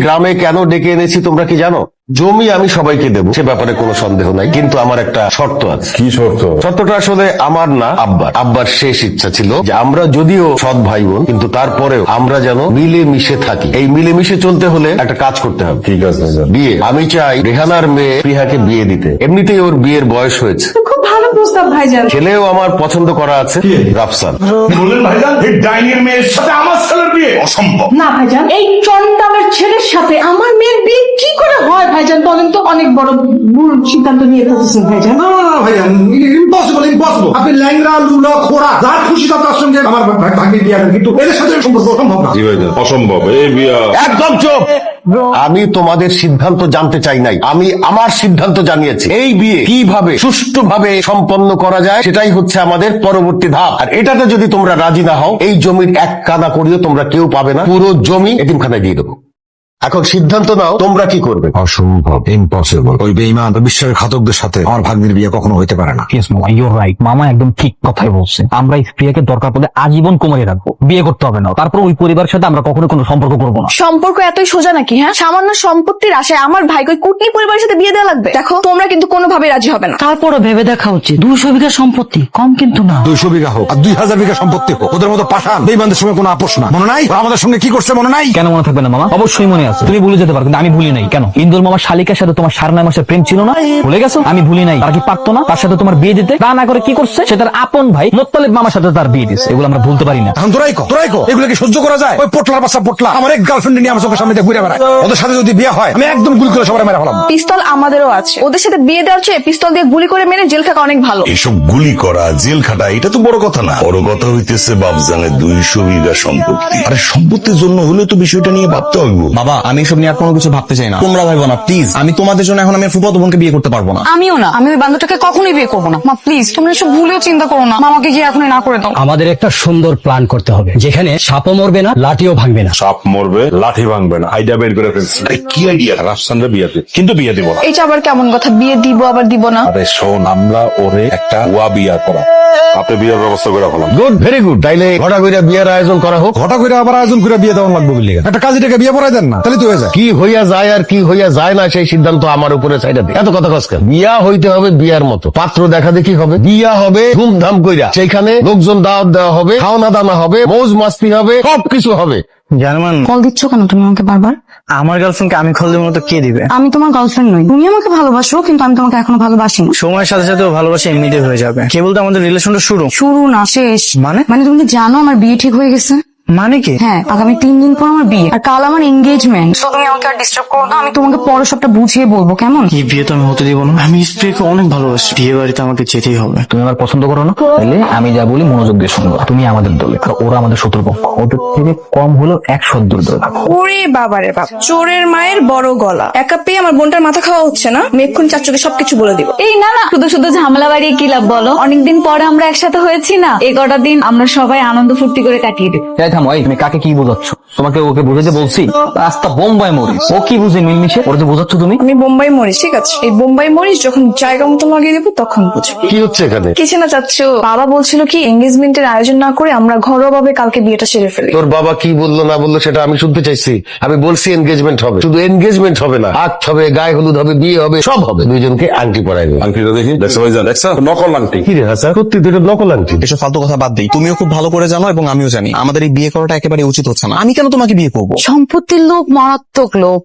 গ্রামে কেন ডেকে এনেছি তোমরা কি জানো? জমি আমি সবাইকে দেবো, সে ব্যাপারে কোনো সন্দেহ নাই, কিন্তু আমার একটা শর্ত আছে। কি শর্ত? শর্তটা আসলে আমার না, আব্বার শেষ ইচ্ছা ছিল যে আমরা যদিও সৎ ভাই বোন, কিন্তু তারপরেও আমরা যেন মিলে মিশে থাকি। এই মিলে মিশে চলতে হলে একটা কাজ করতে হবে। ঠিক আছে বিয়ে। আমি চাই রেহানার মেয়ে প্রিয়াকে বিয়ে দিতে। এমনিতেই ওর বিয়ের বয়স হয়েছে, খুব ভালো প্রস্তাব ভাইজান। ছেলেও আমার পছন্দ করা আছে, রাফসান। বললেন ভাইজান এই ডাইনির মেয়ের সাথে আমার ছেলের বিয়ে অসম্ভব। না ভাইজান, এই চন্ডালের ছেলের সাথে আমার মেয়ের বিয়ে কি করে হয় ভাইজান? বলেন তো, অনেক বড় ভুল সিদ্ধান্ত নিয়ে ফেলতেছেন ভাইজান। না ভাইজান, ইম্পসিবল। আপনি ল্যাংরা লুলা খোড়া যার খুশি তার সঙ্গে আমার ভাগ্যে বিয়ে দেন, কিন্তু এদের সাথে সম্পর্ক অসম্ভব না। জি ভাইজান অসম্ভব এই বিয়ে। একদম চুপ। আমি তোমাদের সিদ্ধান্ত জানতে চাই নাই, আমি আমার সিদ্ধান্ত জানিয়েছি। এই বিয়ে কিভাবে সুষ্ঠুভাবে সম্পন্ন করা যায় সেটাই হচ্ছে আমাদের পরবর্তী ধাপ। আর এটাতে যদি তোমরা রাজি না হও, এই জমির এক কানা করিও তোমরা কেউ পাবে না, পুরো জমি এতিমখানায় দিয়ে দেবো। এখন সিদ্ধান্ত নাও, তোমরা কি করবে? অসম্ভব, ইম্পসিবল। ওই বেঈমান বিশ্বাসের ঘাতকদের সাথে আমার ভাগ্নির বিয়ে কখনো হইতে পারে না। ইয়েস মামা, ইউর রাইট। মামা একদম ঠিক কথাই বলছে। আমরা স্ত্রীকে দরকার পড়লে আজীবন কোমরে রাখবো, বিয়ে করতে হবে না। তারপর ওই পরিবারের সাথে আমরা কখনো কোনো সম্পর্ক করবো না। সম্পর্ক এতই সোজা নাকি? হ্যাঁ, সামান্য সম্পত্তির আশায় আমার ভাইকে ওই কুটনি পরিবারের সাথে বিয়ে দেওয়া লাগবে? দেখো, তোমরা কিন্তু কোনোভাবে রাজি হবে না। তারপরও ভেবে দেখা উচিত, 200 বিঘা সম্পত্তি কম কিন্তু না। 200 বিঘা হোক আর 2000 বিঘা সম্পত্তি হোক, ওদের মতো পাষাণ বেঈমানদের সঙ্গে কোনো আপোষ না। মনে নাই ওরা আমাদের সঙ্গে কি করছে? মনে নাই? কেন মনে থাকবে না মামা? অবশ্যই মনে আছে। তুমি ভুলে যেতে পারো, কিন্তু আমি ভুলি নাই। কেন? ইন্দুর মামা শালিকার সাথে তোমার 9.5 মাসের প্রেম ছিল না? ভুলে গেছো? আমি ভুলি নাই। তারা কি পারতো না তার সাথে তোমার বিয়ে দিতে? তা না করে কি করছে? সে তার আপন ভাই মোত্তালেব মামার সাথে তার বিয়ে দিচ্ছে। এগুলো আমরা ভুলতে পারি না। এখন তোরাই কো এগুলো কি সহ্য করা যায়? ওই পোটলার বাচ্চা পোটলা আমার এক গার্লফ্রেন্ড নিয়ে আমার চোখের সামনে দিয়ে ঘুরে বেড়ায়। ওদের সাথে যদি বিয়ে হয় আমি একদম গুলি করে সবাই মেরে ফেলাম। পিস্তল আমাদেরও আছে, ওদের সাথে বিয়ে দেওয়ার চেয়ে পিস্তল দিয়ে গুলি করে মেরে জেল থাকা অনেক ভালো। এসব গুলি করা জেল খাটা এটা তো বড় কথা না। বড় কথা হইতেছে বাপজানের 200 বিঘা সম্পত্তি। আরে সম্পত্তির জন্য হলে তো বিষয়টা নিয়ে ভাবতে হবে। বাবা, আমি এসব নিয়ে আর কোনো কিছু ভাবতে চাই না। তোমরা ভাইবো না প্লিজ। আমি তোমাদের জন্য এখন আমি ফুফাতো বোনকে বিয়ে করতে পারবো না। আমিও না, আমি ওই বান্ধবটাকে কখনোই বিয়ে করবো না। মা প্লিজ, তোমরা এসব ভুলেও চিন্তা করো না। মামাকে গিয়ে এখনই না করে দাও। আমাদের একটা সুন্দর প্ল্যান করতে হবে, যেখানে সাপও মরবে না, লাঠিও ভাঙবে না। সাপ মরবে লাঠি ভাঙবে না, আইডিয়া বের করে ফেলছি। আরে কি আইডিয়া? রাফসানরা বিয়েতে, কিন্তু বিয়ে দিব না। এটা আবার কেমন কথা? বিয়ে দিব আবার দিব না? আরে শোন, আমরা ওরে একটা ওয়া বিয়া করা, আপনি বিয়ের ব্যবস্থা করে ফেলাম। Good, very good. তাইলে ঘটা কইরা বিয়ের আয়োজন করা হোক। ঘটা করে আবার আয়োজন করে বিয়ে দেওয়ার লাগবে বললি একটা কাজীটাকে বিয়ে পড়াই দেন না, তাহলে তো হয়ে যায়। কি হইয়া যায় আর কি হইয়া যায় না সেই সিদ্ধান্ত আমার উপরে চাইটা দিই। এত কথা কসকা। বিয়া হইতে হবে বিয়ার মতো, পাত্র দেখা দেখি হবে, বিয়া হবে ধুমধাম কইরা, সেইখানে লোকজন দাওয়াত দেওয়া হবে, খাওয়ানা দানা হবে, মৌজ মাস্তি হবে, সবকিছু হবে। জার্মান, কল দিচ্ছ কেন তুমি আমাকে বারবার? আমার গার্লফ্রেন্ডকে আমি কল দেবো না তো কে দিবে? আমি তোমার গার্লফ্রেন্ড নই। তুমি আমাকে ভালোবাসো, কিন্তু আমি তোমাকে এখনো ভালোবাসি না। সময়ের সাথে সাথে ভালোবাসা এমনিতেই হয়ে যাবে। কেবল তো আমাদের রিলেশনটা শুরু। শুরু না, শেষ। মানে? মানে তুমি কি জানো আমার বিয়ে ঠিক হয়ে গেছে? মানে কি? হ্যাঁ, আগামী 3 দিন পর আমার বিয়ে, আর কাল আমার এনগেজমেন্ট। তো তুমি আমাকে আর ডিস্টার্ব করো না, আমি তোমাকে পরে সবটা বুঝিয়ে বলবো, কেমন? এই বিয়ে তো আমি হতে দিব না। আমি স্ত্রীকে অনেক ভালোবাসি। বিয়ে বাড়িতে আমাকে যেতেই হবে। তুমি আমার পছন্দ করো না? তাহলে আমি যা বলি মনোযোগ দিয়ে শুনবো। তুমি আমাদের দলে, আর ওরা আমাদের শত্রুপক্ষ। ওদের থেকে কম হলেও 100 দূর দূরে থাকো। ওরে বাবারে বাপ, চোরের মায়ের বড় গলা। একা পেয়ে আমার বোনটার মাথা খাওয়া হচ্ছে না। আমি এক্ষুনি চাচুকে সবকিছু বলে দিব। এই না না, শুধু শুধু ঝামেলা বাড়িয়ে কি লাভ বলো? অনেকদিন পরে আমরা একসাথে হয়েছি না, এই কটা দিন আমরা সবাই আনন্দ ফুর্তি করে কাটিয়ে দেব। এই থামো, এই তুমি কাকে কি বোঝাচ্ছ? তোমাকে ওকে বুঝাতে বলছি, রাস্তা বোম্বাই মরিস। ও কি বুঝে মিলমিশে? ওর যে বোঝাচ্ছ তুমি। আমি বোম্বাই মরিচ, ঠিক আছে? এই বোম্বাই মরিচ যখন জায়গা মতো লাগিয়ে দেবো তখন বুঝবি। কি হচ্ছে এখানে? কিছু না চাচ্ছু, বাবা বলছিল কি এঙ্গেজমেন্টের আয়োজন না করে আমরা ঘরোয়া ভাবে কালকে বিয়েটা সেরে ফেলি। তোর বাবা কি বললো না বললো সেটা আমি শুনতে চাইছি। আমি বলছি এনগেজমেন্ট হবে, শুধু এনগেজমেন্ট হবে না, আখ হবে, গায়ে হলুদ হবে, বিয়ে হবে, সব হবে। দুইজনকে আংটি পরাই দেবে। আংটিটা দেখি। দেখছো ভাইজান, দেখছো নকল আংটি। কি রে হাসান, সত্যি তো এটা নকল আংটি। এসব ফালতু কথা বাদ দেই। তুমিও খুব ভালো করে জানো এবং আমিও জানি আমাদের এই বিয়ে করাটা একেবারে উচিত হচ্ছে না। আমি কেন তোমাকে বিয়ে করবো? সম্পত্তির লোভ মারাত্মক লোভ।